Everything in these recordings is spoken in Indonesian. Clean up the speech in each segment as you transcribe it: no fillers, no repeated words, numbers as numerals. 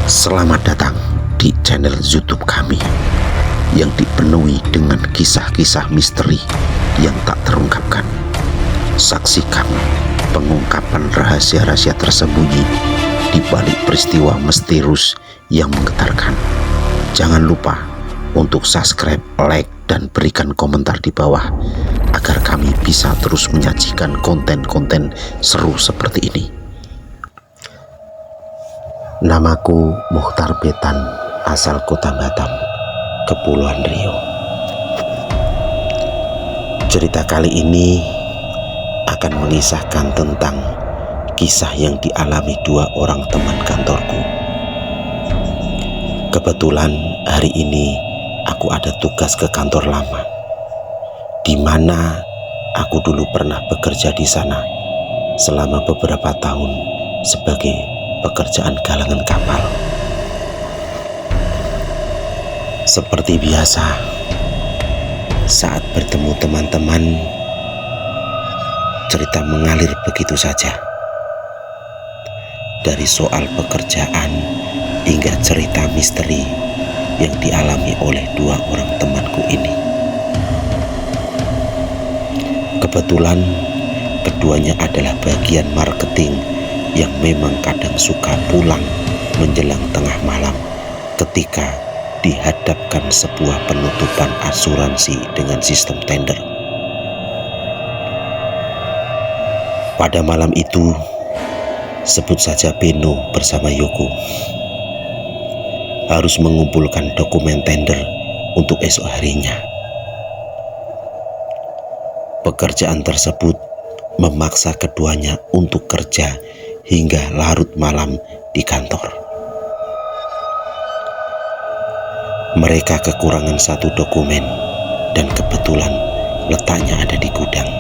Selamat datang di channel YouTube kami yang dipenuhi dengan kisah-kisah misteri yang tak terungkapkan. Saksikan pengungkapan rahasia-rahasia tersembunyi di balik peristiwa misterius yang menggetarkan. Jangan lupa untuk subscribe, like, dan berikan komentar di bawah agar kami bisa terus menyajikan konten-konten seru seperti ini. Namaku Mukhtar Betan, asal Kota Batam, Kepulauan Riau. Cerita kali ini akan mengisahkan tentang kisah yang dialami dua orang teman kantorku. Kebetulan hari ini aku ada tugas ke kantor lama, di mana aku dulu pernah bekerja di sana selama beberapa tahun sebagai pekerjaan galangan kapal. Seperti biasa, saat bertemu teman-teman, cerita mengalir begitu saja. Dari soal pekerjaan hingga cerita misteri yang dialami oleh dua orang temanku ini. Kebetulan keduanya adalah bagian marketing yang memang kadang suka pulang menjelang tengah malam ketika dihadapkan sebuah penutupan asuransi dengan sistem tender. Pada malam itu, sebut saja Beno bersama Yoko harus mengumpulkan dokumen tender untuk esok harinya. Pekerjaan tersebut memaksa keduanya untuk kerja hingga larut malam di kantor. Mereka kekurangan satu dokumen dan kebetulan letaknya ada di gudang.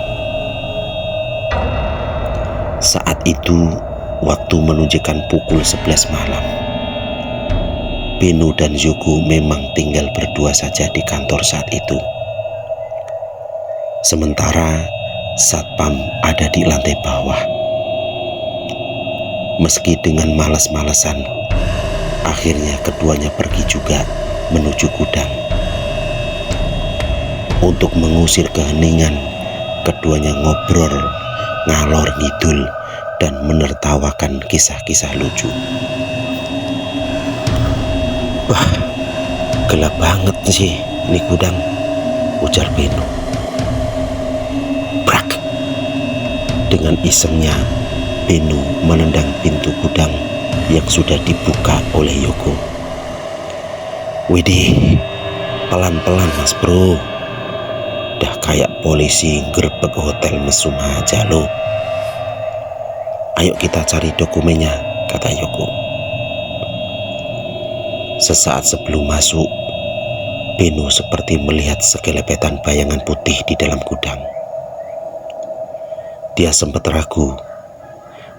Saat itu waktu menunjukkan pukul 11 malam. Beno dan Yoko memang tinggal berdua saja di kantor saat itu. Sementara satpam ada di lantai bawah. Meski dengan malas-malasan, akhirnya keduanya pergi juga menuju gudang. Untuk mengusir keheningan, keduanya ngobrol, ngalor ngidul, dan menertawakan kisah-kisah lucu. Wah, gelap banget sih ini gudang, ujar Beno. Brak! Dengan isengnya, Beno menendang pintu gudang yang sudah dibuka oleh Yoko. Widih, pelan-pelan mas bro. Dah kayak polisi gerbek hotel mesum aja lo. Ayo kita cari dokumennya, kata Yoko. Sesaat sebelum masuk, Beno seperti melihat sekelebetan bayangan putih di dalam gudang. Dia sempat ragu,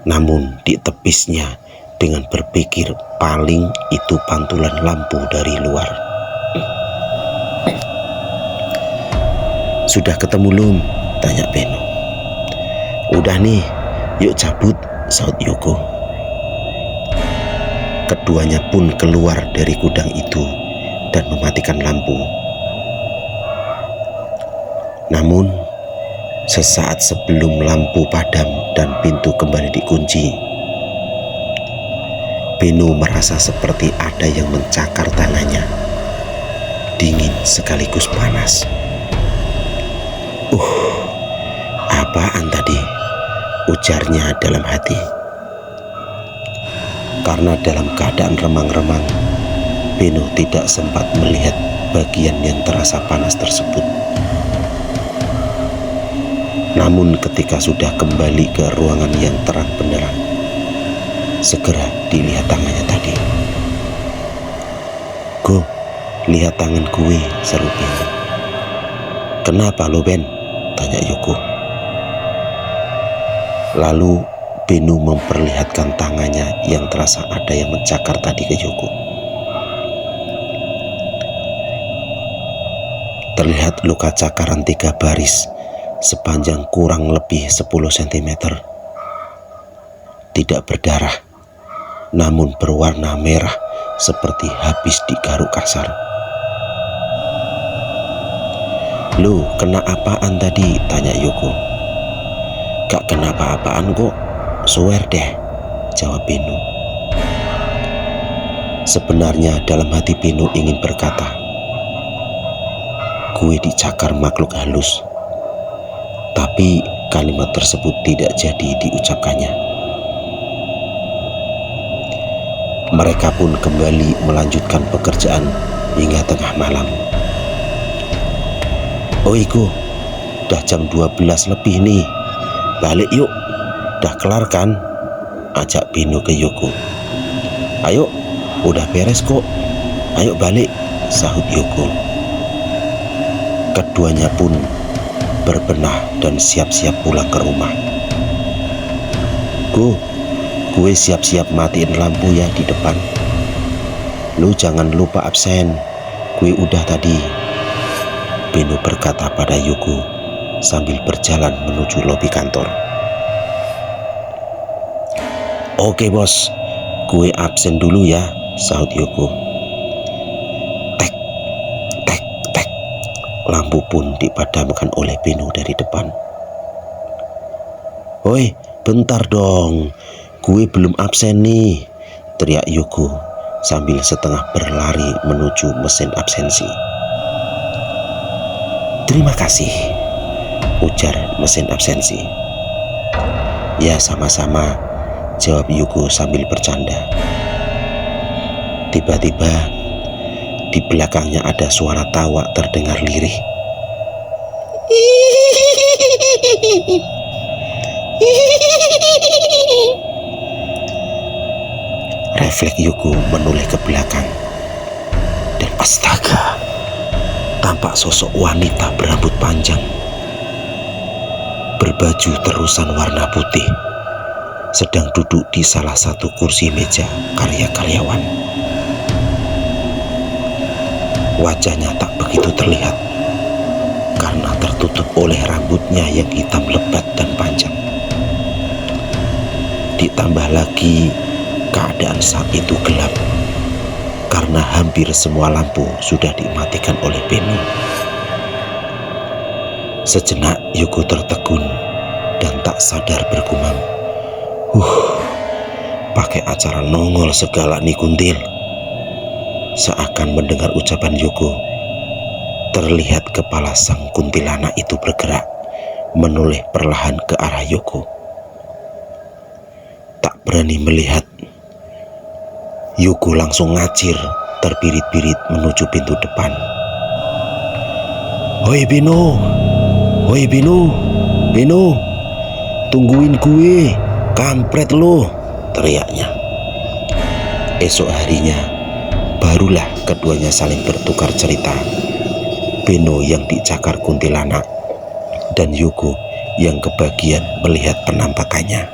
namun ditepisnya dengan berpikir paling itu pantulan lampu dari luar. Sudah ketemu belum? Tanya Beno. Udah nih, yuk cabut, saut Yoko. Keduanya pun keluar dari gudang itu dan mematikan lampu. Namun, sesaat sebelum lampu padam dan pintu kembali dikunci, Beno merasa seperti ada yang mencakar tangannya. Dingin sekaligus panas. Apaan tadi? Ujarnya dalam hati. Karena dalam keadaan remang-remang, Beno tidak sempat melihat bagian yang terasa panas tersebut. Namun ketika sudah kembali ke ruangan yang terang benderang, segera dilihat tangannya tadi. Go, lihat tangan gue, seru Beno. Kenapa lo Ben? Tanya Yoko. Lalu Beno memperlihatkan tangannya yang terasa ada yang mencakar tadi ke Yoko. Terlihat luka cakaran 3 baris sepanjang kurang lebih 10 cm. Tidak berdarah, namun berwarna merah seperti habis digaruk kasar. "Lu kena apaan tadi?" tanya Yoko. "Gak kena apa-apaan kok, swear deh," jawab Beno. Sebenarnya dalam hati Beno ingin berkata, "Gue dicakar makhluk halus." Tapi kalimat tersebut tidak jadi diucapkannya. Mereka pun kembali melanjutkan pekerjaan hingga tengah malam. "Oi Go, udah jam 12 lebih nih. Balik yuk, udah kelar kan?" ajak Beno ke Yoko. "Ayo, udah beres kok. Ayo balik," sahut Yoko. Keduanya pun berbenah dan siap-siap pulang ke rumah. "Go, gue siap-siap matiin lampu ya di depan. Lu jangan lupa absen, gue udah tadi," Beno berkata pada Yoko sambil berjalan menuju lobi kantor. "Oke bos, gue absen dulu ya," sahut Yoko. Tek, tek, tek. Lampu pun dipadamkan oleh Beno dari depan. "Woi, bentar dong, gue belum absen nih," teriak Yoko sambil setengah berlari menuju mesin absensi. "Terima kasih," ujar mesin absensi. "Ya sama-sama," jawab Yoko sambil bercanda. Tiba-tiba di belakangnya ada suara tawa terdengar lirih. Refleks Yoko menoleh ke belakang, dan astaga, tampak sosok wanita berambut panjang, berbaju terusan warna putih, sedang duduk di salah satu kursi meja karya karyawan. Wajahnya tak begitu terlihat karena tertutup oleh rambutnya yang hitam lebat dan panjang. Ditambah lagi keadaan saat itu gelap karena hampir semua lampu sudah dimatikan oleh Beno. Sejenak Yoko tertegun dan tak sadar bergumam, pakai acara nongol segala nih kuntil." Seakan mendengar ucapan Yoko, terlihat kepala sang kuntilanak itu bergerak menoleh perlahan ke arah Yoko. Tak berani melihat, Yoko langsung ngacir terbirit-birit menuju pintu depan. "Hoi Beno, hoi Beno, Beno, tungguin gue, kampret lo," teriaknya. Esok harinya barulah keduanya saling bertukar cerita. Beno yang dicakar kuntilanak dan Yoko yang kebagian melihat penampakannya.